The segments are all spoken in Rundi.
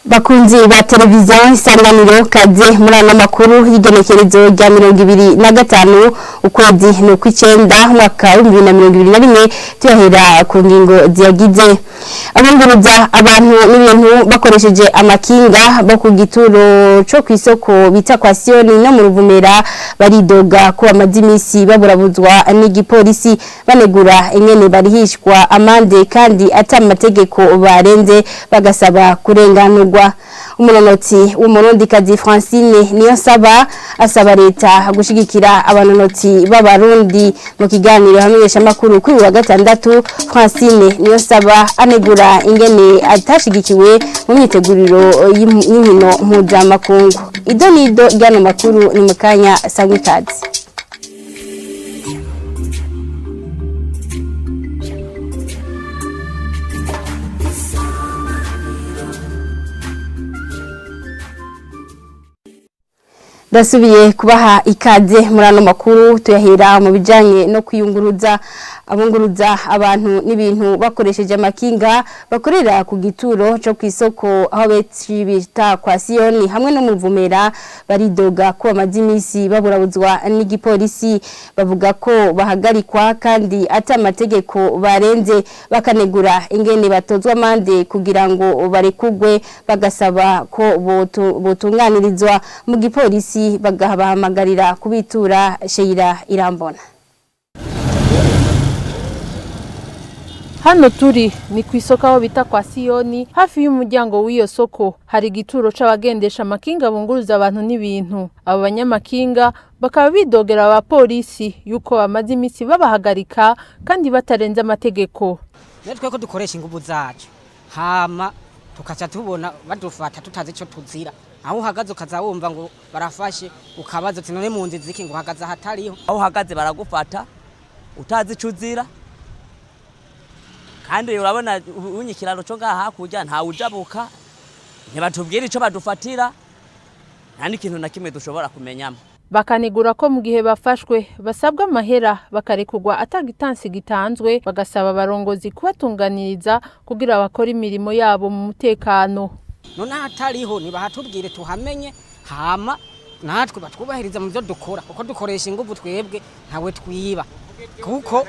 Bakunzi ba televiziyo isanganiro kaze muri ano makuru y'igenekerezo rya 2025 ukwezi no kw'icenda mwaka wa 2021 tuyahera ku ngingo ziyagize abunguruza abantu n'ibintu bakoresheje amakinga bo ku gituro cyo kwisoko bita kwa Sioni no mu Ruvumera baridoga ko amazimisi baburabuzwa n'igipolisi banegura ingene barihishwa amande kandi atamategeko barenze bagasaba kurenganurwa umunonotsi w'umurundikazi Francine Niyonsaba asaba leta gushigikira abanonotsi b'abarundi mu kiganiro hamenyesha makuru kuri wa gatandatu. Francine Niyonsaba anegura ingene atashigikiwe mu myiteguriro y'inkino mpuzamakungu. Idonido ryano makuru ni mukanya sangwikazi. Dasubiye kubaha ikaze muri ano makuru tuyahera mu bijanye no kwiyunguruza abunguruza abantu n'ibintu bakoresheje amakinga bakorera ku gituro cyo kwisoko aho bita kwa Sioni hamwe no mu Ruvumera baridoga ko amazimisi baburabuzwa n'igipolisi bavuga ko bahagarikwa kandi atamategeko barenze bakanegura ingene batozwa amande kugira ngo barekugwe bagasaba ko botunganirizwa mu gipolisi bagahamagarira kubitura. Sheira Irambona. Hano turi ni kwisoko aho bita kwa Sioni hafi y'umuryango w'iyo soko hari igituro c'abagendesha amakinga bunguruza abantu n'ibintu. Abo banyamakinga bakaba bidogera abapolisi yuko bamaze imisi babahagarika kandi batarenze amategeko. Netwe ko dukoresha ingubu zacu hama tukaca tubona badufata tutazi ico tuzira aho uhagaze ukazawumva ngo barafashe ukabaza uti none mu nzi ziki ngo uhagaze ahatariho aho uhagaze baragufata utazi ico uzira kandi urabona unyikirano cyo ngaha hakurya nta ujabuka ntibatubwira ico badufatira nta n'ikintu na kimwe dushobora kumenyamo. Bakanegura ko mu gihe bafashwe basabwa amahera bakarekugwa atagitansi gitanzwe bagasaba abarongozi kubatunganiriza kugira bakora imirimo yabo mu mutekano. None hatariho nibahatubwire tuhamenye hama natwe batwubahiriza mu byo dukora uko dukoresha ingufu twebwe ntawe twiba kuko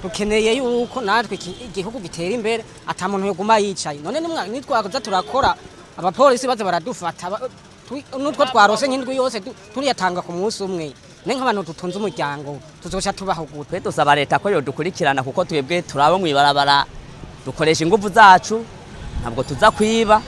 dukeneye yuko natwe igihugu gitera imbere atamuntu yoguma yicaye. None nitwakoza turakora abapolisi baze baradufata nutwo twarose nk'indwi yose turiyatanga ku munsi umwe nk'abantu dutunze umuryango tuzoca tubaho gute. Dusaba leta ko yo dukurikirana kuko twebwe turabo mwibarabara dukoresha ingufu zacu ntabwo tuza kwiba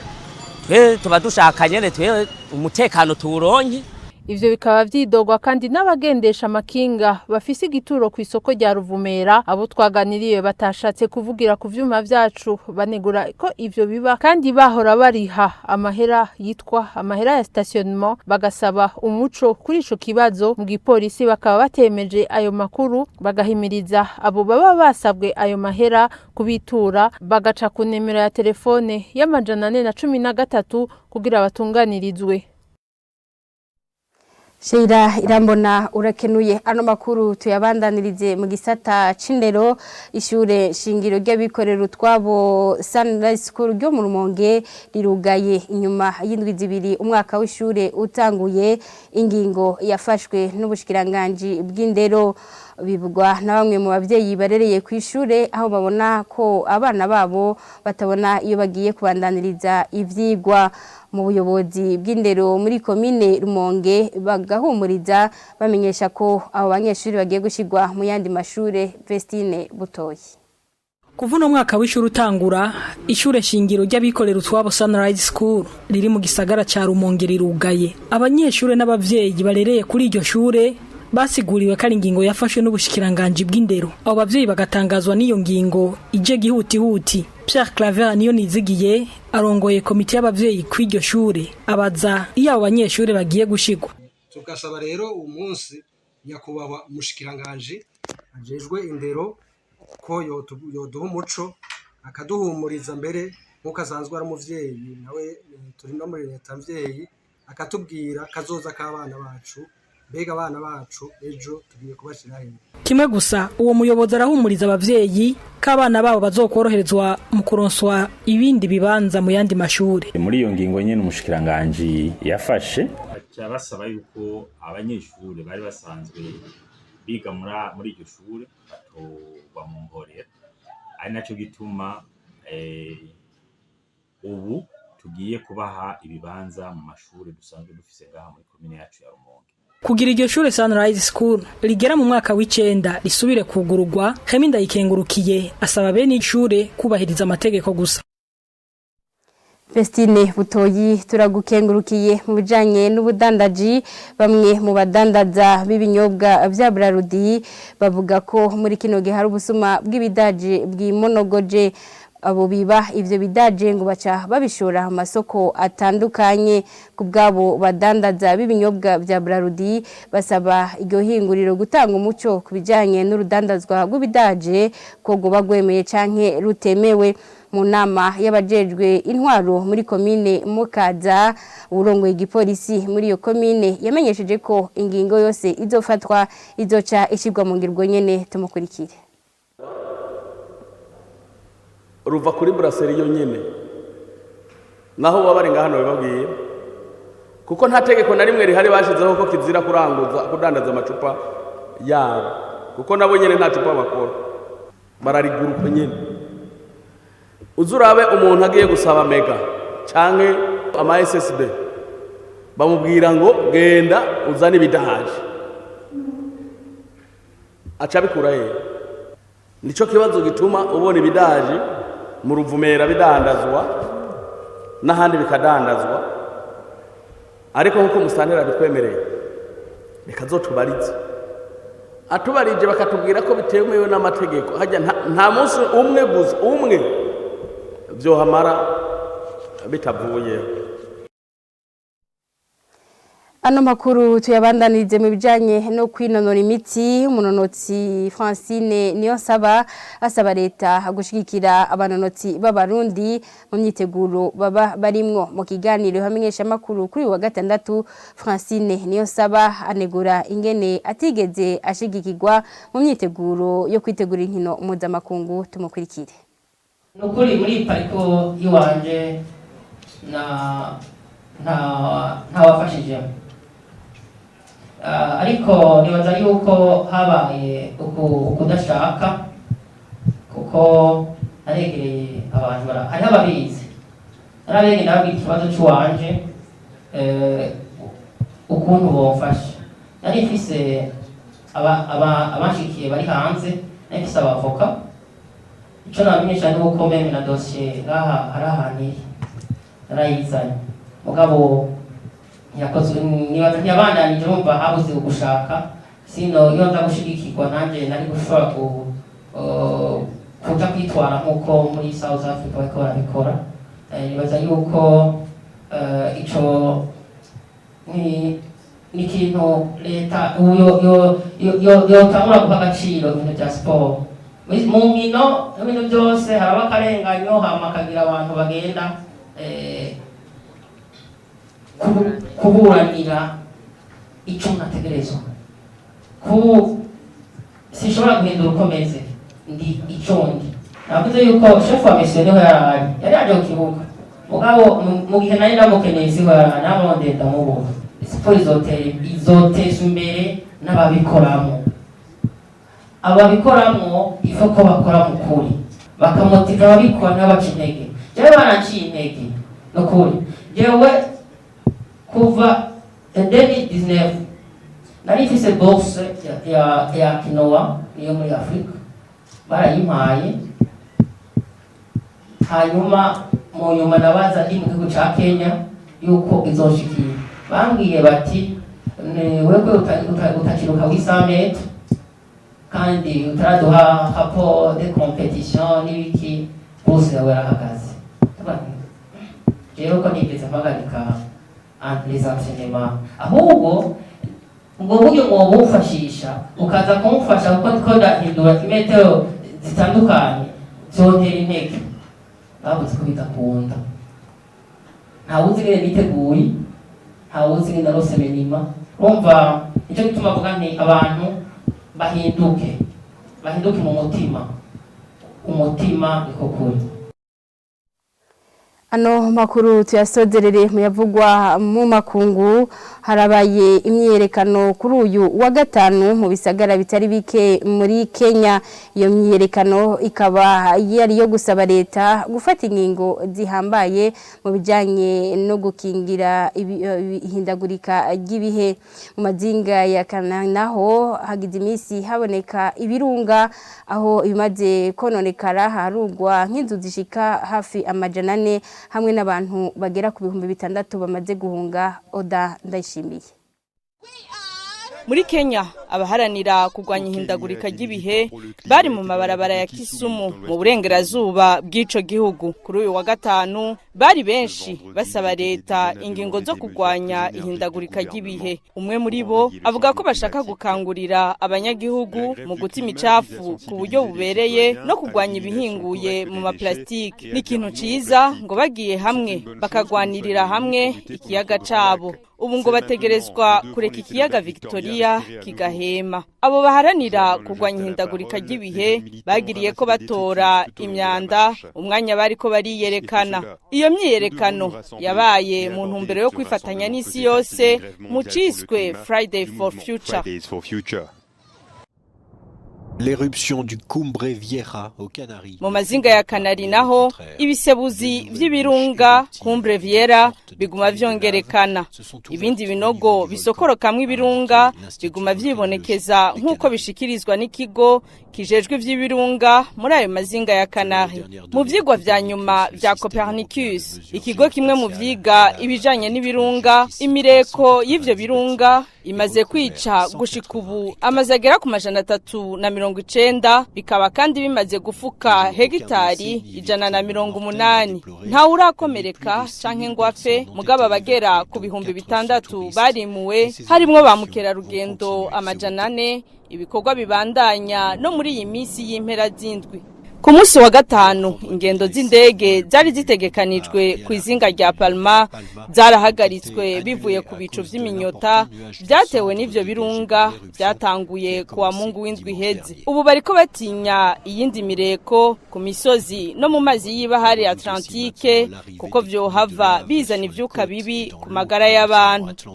tuba dushaka nyene twe umutekano tuwuronke. Ivyo bikaba vyidogwa kandi n'abagendesha amakinga bafise igituro ku isoko rya Ruvumera abo twaganiriye batashatse kuvugira ku vyuma vyacu banegura ko ivyo biba kandi bahora bariha amahera yitwa amahera ya stationnement bagasaba umuco kuri ico kibazo mu gipolisi bakaba batemeje ayo makuru bagahimiriza abo baba basabwe ayo mahera kubitura bagaca ku nimero ya telefone y'amajana 413 kugira batunganirizwe. Sheira Irambona urakenuye. Ano makuru tuyabandanirize mu gisata c'indero. Ishure shingiro ry'abikorera utwabo Sunrise School ryo mu Rumonge rirugaye inyuma y'indwi zibiri umwaka w'ishure utanguye. Ingingo yafashwe n'ubushikiranganje bw'indero bivugwa na bamwe mu bavyeyi barereye ku ishure aho babona ko abana babo batabona iyo bagiye kubandaniriza ivyigwa. Mu buyobozi bw'indero muri komine Rumonge bagahumuriza bamenyesha ko abo banyeshuri bagiye gushigwa mu yandi mashure. Vestine Butoyi. Kuva no mwaka w'ishuri utangura ishure shingiro ry'abikorera utwabo Sunrise School riri mu gisagara ca Rumonge rirugaye. Abanyeshuri n'abavyeyi barereye kuri iryo shure basiguriwe ko ari ingingo yafashwe n'ubushikiranganje bw'indero. Abo bavyeyi bagatangazwa n'iyo ngingo ije gihutihuti. Pierre Claver niyo nizigiye arongoye komite y'abavyeyi kw'iryo shure abaza iyo abo banyeshuri bagiye gushigwa. Tugasaba rero umunsi nyakubahwa umushikiranganje ajejwe indero ko yoduha umuco akaduhumuriza mbere nkuko asanzwe ari umuvyeyi nawe turi no muri leta mvyeyi akatubwira kazoza k'abana bacu mbega abana bacu ejo tugiye kubashira hehe. Kimwe gusa uwo muyobozi arahumuriza abavyeyi k'abana babo bazokoroherezwa mu kuronswa ibindi bibanza mu yandi mashuri. Muri iyo ngingo nyene umushikiranganje yafashe basaba yuko abanyeshuri bari basanzwe biga muri iryo shure batogwa mu mborera, ari naco gituma ubu tugiye kubaha ibibanza mu mashuri dusanzwe dufise ngaha muri komine yacu ya Rumonge. Kugira iryo shure Sunrise School rigera mu mwaka w'icenda risubire kugururwa, Kemi Ndayikengurukiye asaba bene ishure kubahiriza amategeko gusa. Vestine Butoyi turagukengurukiye mu bijanye n'ubudandaji. Bamwe mu badandaza b'ibinyobwa vya Brarudi bavuga ko muri kino gihe hari ubusuma bw'ibidaje bw'imonogoje. Abo biba ivyo bidaje ngo baca babishora mu masoko atandukanye. Ku bwabo badandaza b'ibinyobwa vya Brarudi basaba iryo hinguriro gutanga umuco ku bijanye n'urudandazwa rw'ibidaje ko goba gwemeye canke rutemewe. Mu nama y'abajejwe intwaro muri komine Mukaza, urongoye igipolisi muri iyo komine yamenyesheje ko ingingo yose izofatwa izoca ishirwa mu ngirwa nyene. Tumukurikire. Ruva kuri brasserie yo nyene naho wabari ngahano bababwiye kuko nta tegeko na rimwe rihari bashizeho ko kizira kudandaza amacupa yabo, kuko nabo nyene nta cupa bakora barariguruka nyene. Uzurabe umuntu agiye gusaba mega canke ama SSB bamubwira ngo genda uzane ibidahaje, aca bikura he? Nico kibazo gituma ubona ibidaje mu Ruvumera bidandazwa n'ahandi bikadandazwa, ariko nkuko musantera bitwemereye bikazotubariza atubarije bakatubwira ko bitemewe n'amategeko. Hajya nta munsi umwe gusa umwe vyohamara bitavuye. Ano makuru tuyabandanirize mu bijanye no kwinonora imitsi. Umunonotsi Francine Niyonsaba asaba leta gushigikira abanonotsi b'abarundi mu myiteguro baba barimwo. Mu kiganiro hamenyesha makuru kuri wa gatandatu, Francine Niyonsaba anegura ingene atigeze ashigikirwa mu myiteguro yo kwitegura inkino mpuzamakungu. Tumukurikire. Nukuri muri pariko yiwanje nta wafashije, ariko nibaza yuko habaye ukudashaka, kuko aregereye abantu hariho ababizi narabege nababwira ikibazo cy'uwanje ukuntu bomfasha. Nari mfise abashikiye bari hanze, nari mfise abavoka. Ico namenyesha ni uko meme na dossier ngaha hari ahantu narayizanye, mugabo yakoze nibaza ntiyabandanije umva habuze ugushaka. Sino iyo nza gushigikirwa nanje nari gushobora kuja kwitwara nk'uko muri South Africa bariko barabikora. Nibaza yuko ico ni ikintu leta yotangura guha agaciro ibintu bya siporo. Mu nkino n'ibintu byose haraba akarenganyo, hama akagira abantu bagenda kuburanira icyo nategerezwa. Sishobora guhindura uko meze ndi icondi. Navuze yuko chef wa mission niho yari aje ku kibuga, mugabo mu gihe nari ndamukeneye siho nabonde ndamubona. Siporo izoteza imbere n'ababikoramo. Ababikoramo ifo ko bakora mu kuri, bakamotiva ababikora n'abaca intege. Jewe baranciye intege n'ukuri. Jewe kuva 2019 nari mfise bourse ya Kinoa niyo muri Afrika, barayimpaye. Hanyuma mu nyuma nabaza ndi mu gihugu ca Kenya yuko izoshikira, bambwiye bati wewe utakiruka w'isamete kandi utaraduha rapport de compétition n'ibiki bose yawe arahagaze. Rero ko nigeze mpagarika les enseignements, ahubwo ngo buryo mwobo ufashisha ukaza kumufasha kuko ndahindura imetero zitandukanye zontera intege. Babuze ko bidakunda, ntawuzi ngene biteguye, ntawuzi ngene narose menima. Umva nicyo gituma avuga nti abantu bahinduke mu mutima, umutima niko kuri. Ano makuru tuyasozerere muyavugwa mu makungu. Harabaye imyerekano kuri uyu wa gatanu mu bisagara bitari bike muri Kenya. Iyo myerekano ikaba yari yo gusaba leta gufata ingingo zihambaye mu bijanye no gukingira ihindagurika ry'ibihe. Mu mazinga ya Kananaho hagize imisi haboneka ibirunga aho bimaze kononekara harugwa nk'inzu zishika hafi amajana 4 hamwe n'abantu bagera ku 600 bamaze guhunga. Oda Ndayishimiye. Muri Kenya abaharanira kugwanya ihindagurika ry'ibihe bari mu mabarabara ya Kisumu mu burengerazuba bw'ico gihugu. Kuri uyu wa gatanu bari benshi basaba leta ingingo zo kugwanya ihindagurika ry'ibihe. Umwe muri bo avuga ko bashaka gukangurira abanyagihugu mu guta imicafu ku buryo bubereye no kugwanya ibihinguye mu maplastike. Ni ikintu ciza ngo bagiye hamwe bakagwanirira hamwe ikiyaga cabo. Ubu ngo bategerezwa kureka ikiyaga Victoria kigahema. Abo baharanira kugwanya ihindagurika ry'ibihe bagiriye ko batora imyanda umwanya bari ko bariyerekana. Iyo myiyerekano yabaye mu ntumbero yo kwifatanya n'isi yose mu ciswe Friday for Future. L'éruption du Cumbre Vieja aux Canaries. Mu mazinga ya Kanari naho ibisebuzi vy'ibirunga Cumbre Vieja biguma vyongerekana. Ibindi binogo bisokorokamwe ibirunga biguma vyibonekeza nkuko bishikirizwa n'ikigo kijejwe vy'ibirunga muri ayo mazinga ya Kanari. Mu vyigwa vya nyuma vya Copernicus, ikigo kimwe mu vyiga ibijanye n'ibirunga, imireko y'ivyo birunga imaze kwica gushika ubu amazagera ku 390 bikaba kandi bimaze gufuka hegitari 180. Nta urakomereka canke ngo apfe, mugaba bagera ku 600 barimuwe harimwo ba mukerarugendo 400. Ibikorwa bibandanya no muri iyi misi y'impera z'indwi. Ku munsi wa gatanu ingendo z'indege zari zitegekanijwe ku izinga rya Palma zarahagaritswe bivuye ku bicu vy'iminyota byatewe n'ivyo birunga byatanguye ku wa Mungu w'indwi iheze. Ubu bariko batinya iyindi mireko ku misozi no mu mazi y'ibahari Atlantique kuko vyohava bizana ivyuka bibi ku magara y'abantu.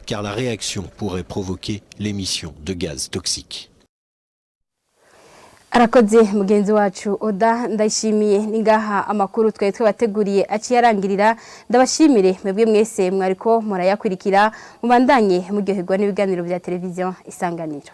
Car la réaction pourrait provoquer l'émission de gaz toxiques. Arakoze mugenzi wacu Oda Ndayishimiye. Ningaha amakuru twe bateguriye aciye arangirira. Ndabashimire mwebwe mwese mwariko murayakurikira, mubandanye muryoherwa n'ibiganiro bya televiziyo Isanganiro.